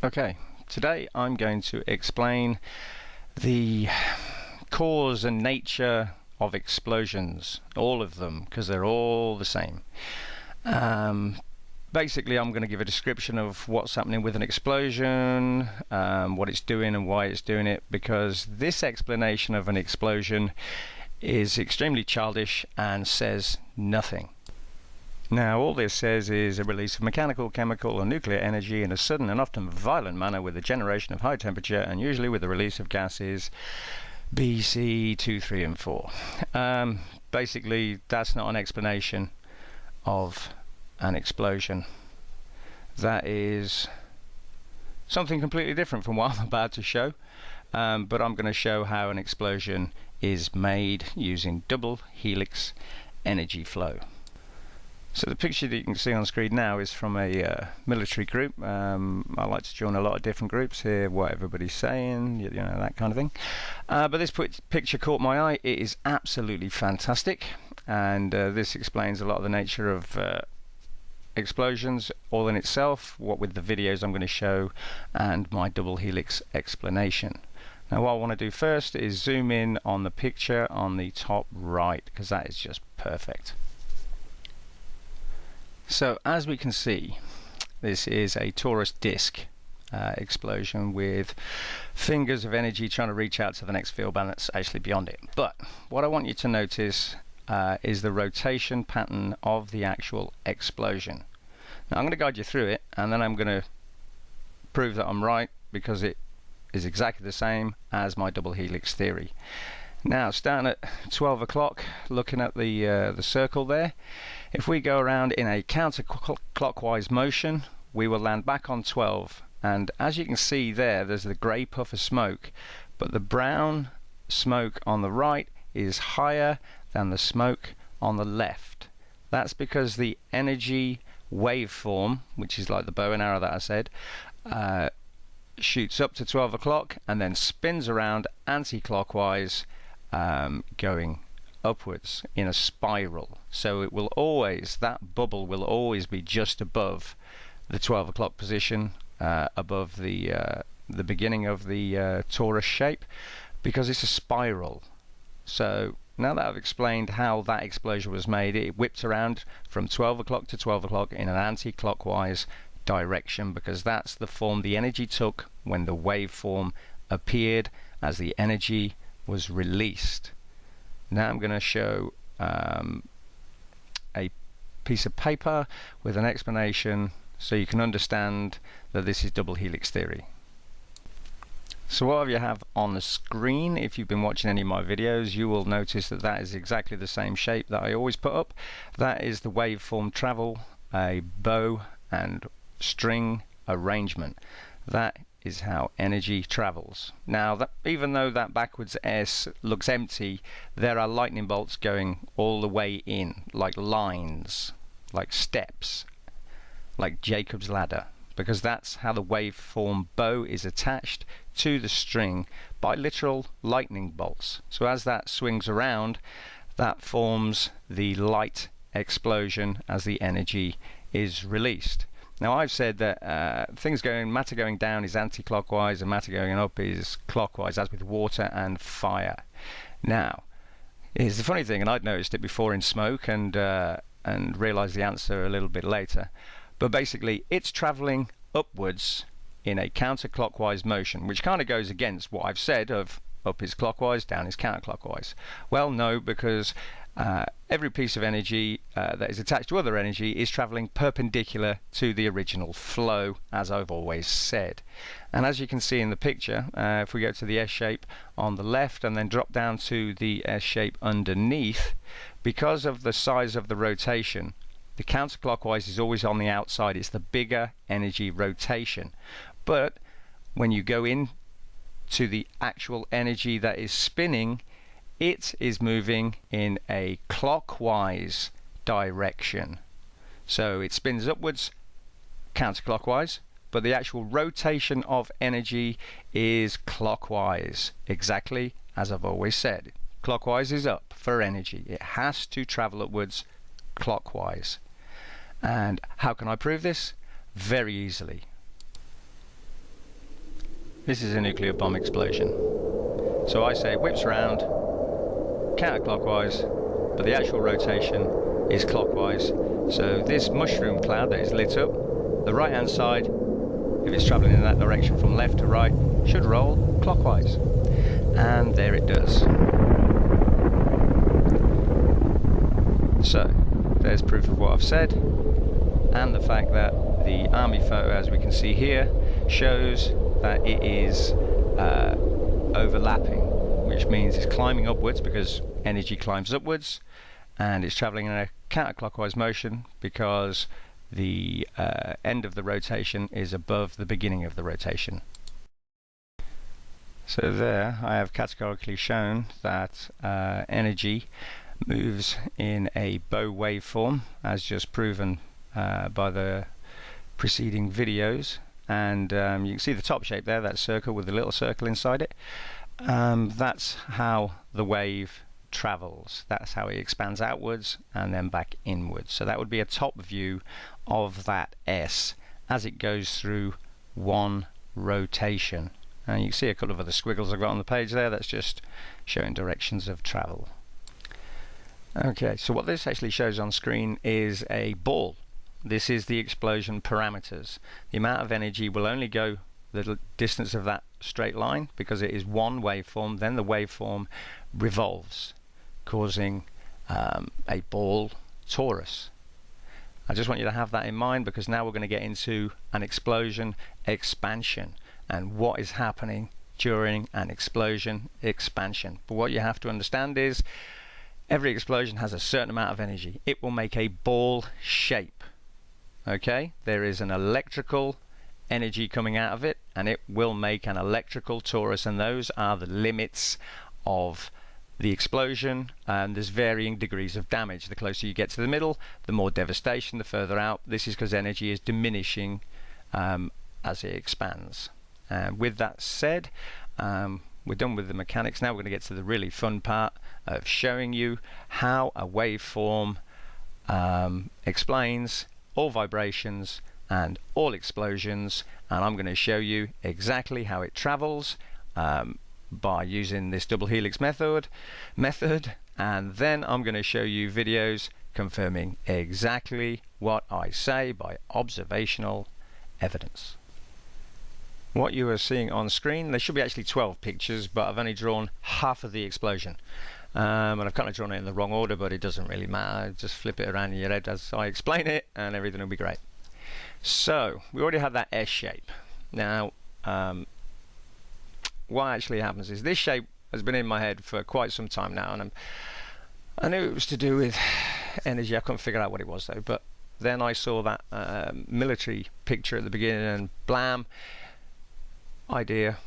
Okay, today I'm going to explain the cause and nature of explosions, all of them, because they're all the same. Basically, I'm going to give a description of what's happening with an explosion, what it's doing and why it's doing it, because this explanation of an explosion is extremely childish and says nothing. Now, all this says is a release of mechanical, chemical, or nuclear energy in a sudden and often violent manner with the generation of high temperature and usually with the release of gases B, C, 2, 3, and 4. Basically, that's not an explanation of an explosion. That is something completely different from what I'm about to show, but I'm going to show how an explosion is made using double helix energy flow. So the picture that you can see on screen now is from a military group. I like to join a lot of different groups, hear what everybody's saying, you know, that kind of thing. But this picture caught my eye. It is absolutely fantastic, and this explains a lot of the nature of explosions all in itself, what with the videos I'm going to show, and my double helix explanation. Now what I want to do first is zoom in on the picture on the top right, because that is just perfect. So as we can see, this is a Taurus disk explosion with fingers of energy trying to reach out to the next field band that's actually beyond it. But what I want you to notice is the rotation pattern of the actual explosion. Now I'm going to guide you through it, and then I'm going to prove that I'm right, because it is exactly the same as my double helix theory. Now, starting at 12 o'clock, looking at the circle there, if we go around in a counterclockwise motion, we will land back on 12. And as you can see there's the grey puff of smoke, but the brown smoke on the right is higher than the smoke on the left. That's because the energy waveform, which is like the bow and arrow that I said, shoots up to 12 o'clock and then spins around anti-clockwise, going upwards in a spiral. So it will always, that bubble will always be just above the 12 o'clock position, above the beginning of the Taurus shape, because it's a spiral. So now that I've explained how that explosion was made, it whipped around from 12 o'clock to 12 o'clock in an anti-clockwise direction, because that's the form the energy took when the waveform appeared as the energy was released. Now I'm going to show a piece of paper with an explanation so you can understand that this is double helix theory. So what you have on the screen, if you've been watching any of my videos, you will notice that that is exactly the same shape that I always put up. That is the waveform travel, a bow and string arrangement. That is how energy travels. Now, even though that backwards S looks empty, there are lightning bolts going all the way in, like lines, like steps, like Jacob's ladder, because that's how the waveform bow is attached to the string by literal lightning bolts. So as that swings around, that forms the light explosion as the energy is released. Now I've said that matter going down is anti-clockwise and matter going up is clockwise, as with water and fire. Now, here's the funny thing, and I'd noticed it before in smoke and realised the answer a little bit later. But basically, it's travelling upwards in a counterclockwise motion, which kind of goes against what I've said of up is clockwise, down is counterclockwise. Well, no, because every piece of energy that is attached to other energy is travelling perpendicular to the original flow, as I've always said. And as you can see in the picture, if we go to the S shape on the left and then drop down to the S shape underneath, because of the size of the rotation, the counterclockwise is always on the outside. It's the bigger energy rotation. But when you go in to the actual energy that is spinning, it is moving in a clockwise direction. So it spins upwards counterclockwise, but the actual rotation of energy is clockwise, exactly as I've always said. Clockwise is up for energy. It has to travel upwards clockwise. And how can I prove this? Very easily. this is a nuclear bomb explosion. So I say it whips around counterclockwise, but the actual rotation is clockwise. So this mushroom cloud that is lit up, the right hand side, if it's travelling in that direction from left to right, should roll clockwise. And there it does. So there's proof of what I've said, and the fact that the army photo, as we can see here, shows that it is overlapping, which means it's climbing upwards because energy climbs upwards, and it's travelling in a counterclockwise motion because the end of the rotation is above the beginning of the rotation. So there I have categorically shown that energy moves in a bow waveform, as just proven by the preceding videos, and you can see the top shape there, that circle with the little circle inside it. That's how the wave travels. That's how it expands outwards and then back inwards. So that would be a top view of that S as it goes through one rotation. And you can see a couple of other squiggles I've got on the page there. That's just showing directions of travel. Okay, so what this actually shows on screen is a ball. This is the explosion parameters. The amount of energy will only go the distance of that straight line because it is one waveform. Then the waveform revolves, causing a ball torus. I just want you to have that in mind, because now we're going to get into an explosion expansion and what is happening during an explosion expansion. But what you have to understand is every explosion has a certain amount of energy. It will make a ball shape. Okay, there is an electrical energy coming out of it, and it will make an electrical torus, and those are the limits of the explosion. And there's varying degrees of damage. The closer you get to the middle, the more devastation. The further out, this is because energy is diminishing as it expands. With that said, we're done with the mechanics. Now we're going to get to the really fun part of showing you how a waveform explains all vibrations and all explosions, and I'm going to show you exactly how it travels by using this double helix method, and then I'm going to show you videos confirming exactly what I say by observational evidence. What you are seeing on screen, there should be actually 12 pictures, but I've only drawn half of the explosion. And I've kind of drawn it in the wrong order, but it doesn't really matter. Just flip it around in your head as I explain it, and everything will be great. So we already have that S shape. Now what actually happens is this shape has been in my head for quite some time now, and I knew it was to do with energy. I couldn't figure out what it was though, but then I saw that military picture at the beginning, and blam, idea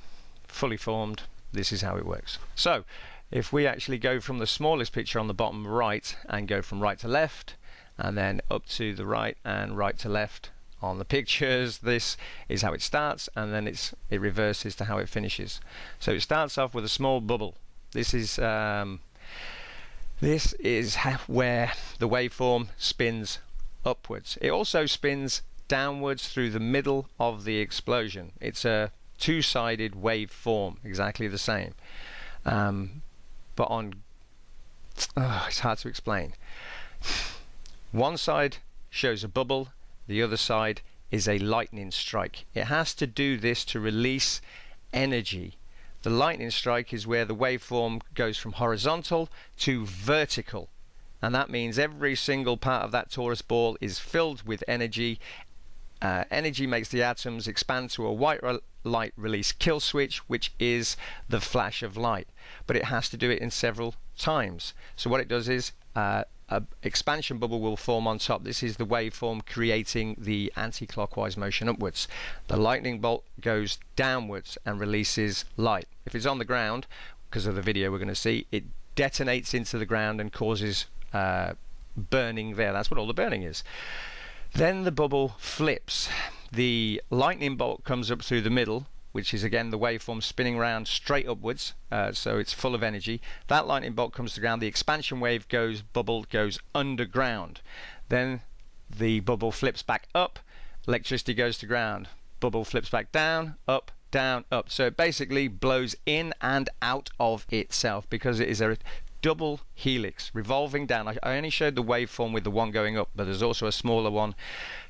fully formed. This is how it works. So if we actually go from the smallest picture on the bottom right and go from right to left and then up to the right and right to left on the pictures, this is how it starts, and then it reverses to how it finishes. So it starts off with a small bubble. This is where the waveform spins upwards. It also spins downwards through the middle of the explosion. It's a two-sided waveform, exactly the same. But it's hard to explain. One side shows a bubble, the other side is a lightning strike. It has to do this to release energy. The lightning strike is where the waveform goes from horizontal to vertical, and that means every single part of that torus ball is filled with energy. Energy makes the atoms expand to a white light release kill switch, which is the flash of light, but it has to do it in several times. So what it does is an expansion bubble will form on top. This is the waveform creating the anti-clockwise motion upwards. The lightning bolt goes downwards and releases light. If it's on the ground, because of the video we're going to see, it detonates into the ground and causes burning there. That's what all the burning is. Then the bubble flips. The lightning bolt comes up through the middle, which is again the waveform spinning around straight upwards, so it's full of energy. That lightning bolt comes to the ground. The expansion wave bubble goes underground. Then the bubble flips back up, electricity goes to ground. Bubble flips back down, up, down, up. So it basically blows in and out of itself because it is a double helix revolving down. I only showed the waveform with the one going up, but there's also a smaller one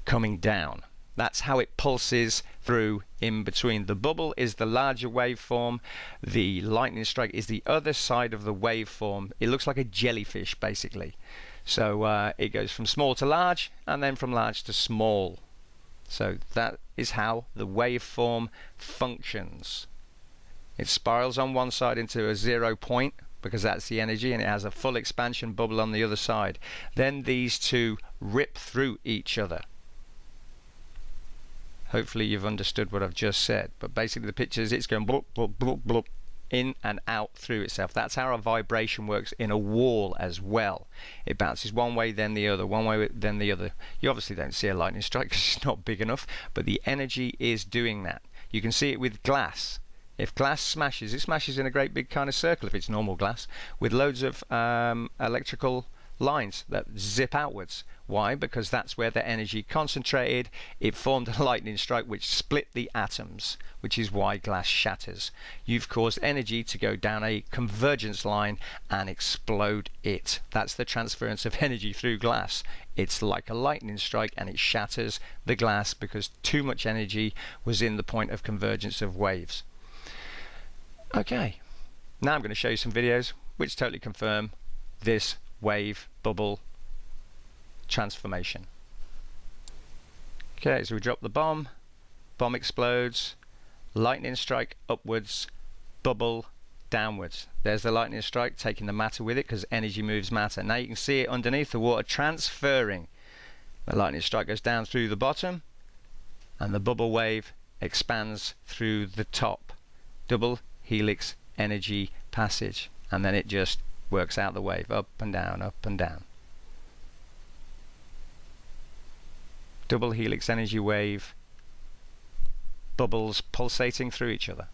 coming down. That's how it pulses through in between. The bubble is the larger waveform. The lightning strike is the other side of the waveform. It looks like a jellyfish, basically. So it goes from small to large, and then from large to small. So that is how the waveform functions. It spirals on one side into a 0 point, because that's the energy, and it has a full expansion bubble on the other side. Then these two rip through each other. Hopefully you've understood what I've just said, but basically the picture is it's going blop, blop, blop, blop, in and out through itself. That's how a vibration works in a wall as well. It bounces one way, then the other, one way, then the other. You obviously don't see a lightning strike because it's not big enough, but the energy is doing that. You can see it with glass. If glass smashes, it smashes in a great big kind of circle if it's normal glass, with loads of electrical lines that zip outwards. Why? Because that's where the energy concentrated. It formed a lightning strike which split the atoms, which is why glass shatters. You've caused energy to go down a convergence line and explode it. That's the transference of energy through glass. It's like a lightning strike, and it shatters the glass because too much energy was in the point of convergence of waves. Okay, now I'm going to show you some videos which totally confirm this wave bubble transformation. Okay, so we drop the bomb explodes, lightning strike upwards, bubble downwards. There's the lightning strike taking the matter with it because energy moves matter. Now you can see it underneath the water transferring. The lightning strike goes down through the bottom, and the bubble wave expands through the top. Double helix energy passage, and then it just works out the wave up and down, up and down. Double helix energy wave, bubbles pulsating through each other.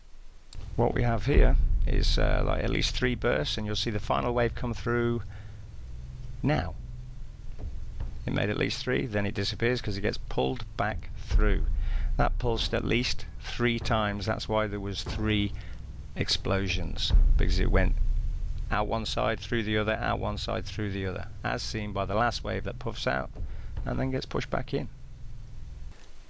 What we have here is like at least 3 bursts, and you'll see the final wave come through now. It made at least 3, then it disappears because it gets pulled back through. That pulsed at least 3 times. That's why there was 3 explosions, because it went out one side, through the other, out one side, through the other, as seen by the last wave that puffs out and then gets pushed back in.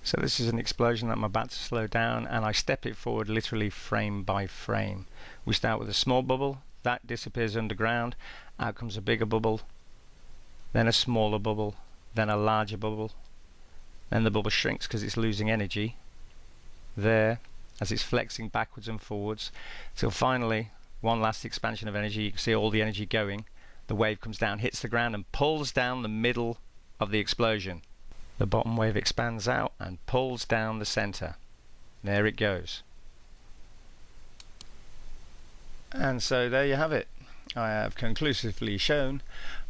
So this is an explosion that I'm about to slow down, and I step it forward literally frame by frame. We start with a small bubble, that disappears underground, out comes a bigger bubble, then a smaller bubble, then a larger bubble, then the bubble shrinks because it's losing energy there as it's flexing backwards and forwards, till finally one last expansion of energy. You can see all the energy going. The wave comes down, hits the ground, and pulls down the middle of the explosion. The bottom wave expands out and pulls down the center. There it goes. And so there you have it. I have conclusively shown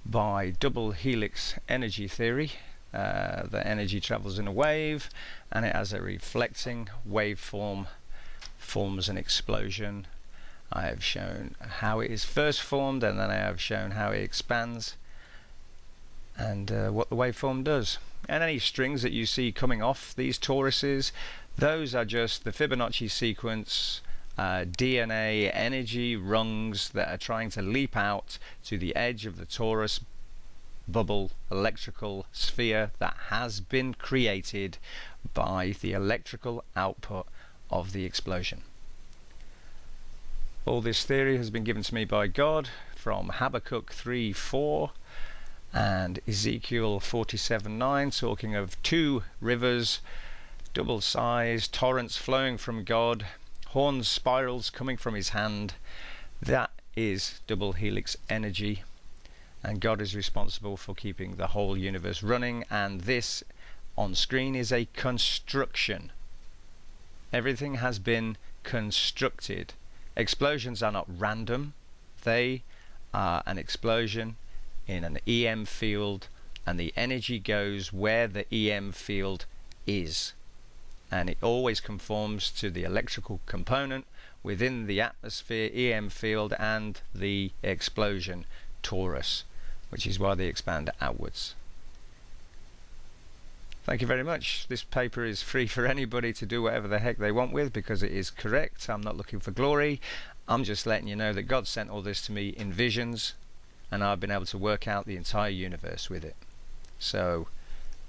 by double helix energy theory that energy travels in a wave, and it has a reflecting waveform, forms an explosion. I have shown how it is first formed, and then I have shown how it expands and what the waveform does. And any strings that you see coming off these toruses, those are just the Fibonacci sequence DNA energy rungs that are trying to leap out to the edge of the torus bubble electrical sphere that has been created by the electrical output of the explosion. All this theory has been given to me by God from Habakkuk 3:4 and Ezekiel 47:9, talking of 2 rivers, double size, torrents flowing from God, horn spirals coming from his hand. That is double helix energy, and God is responsible for keeping the whole universe running, and this on screen is a construction. Everything has been constructed. Explosions are not random. They are an explosion in an EM field, and the energy goes where the EM field is, and it always conforms to the electrical component within the atmosphere EM field and the explosion torus, which is why they expand outwards. Thank you very much. This paper is free for anybody to do whatever the heck they want with, because it is correct. I'm not looking for glory. I'm just letting you know that God sent all this to me in visions, and I've been able to work out the entire universe with it. So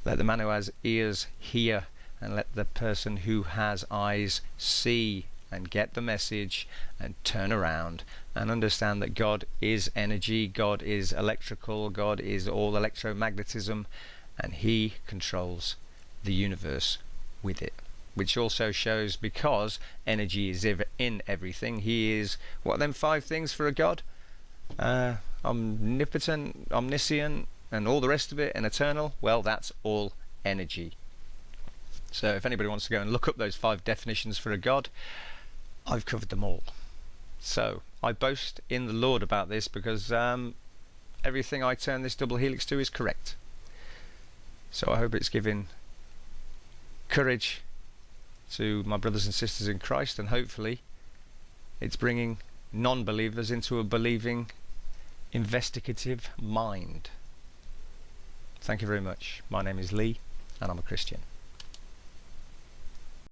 let the man who has ears hear, and let the person who has eyes see and get the message and turn around and understand that God is energy, God is electrical, God is all electromagnetism, and he controls the universe with it. Which also shows, because energy is in everything, he is, what are them 5 things for a God? Omnipotent, omniscient, and all the rest of it, and eternal. Well, that's all energy. So if anybody wants to go and look up those 5 definitions for a God, I've covered them all. So I boast in the Lord about this, because everything I turn this double helix to is correct. So I hope it's giving courage to my brothers and sisters in Christ, and hopefully it's bringing non-believers into a believing, investigative mind. Thank you very much. My name is Lee, and I'm a Christian.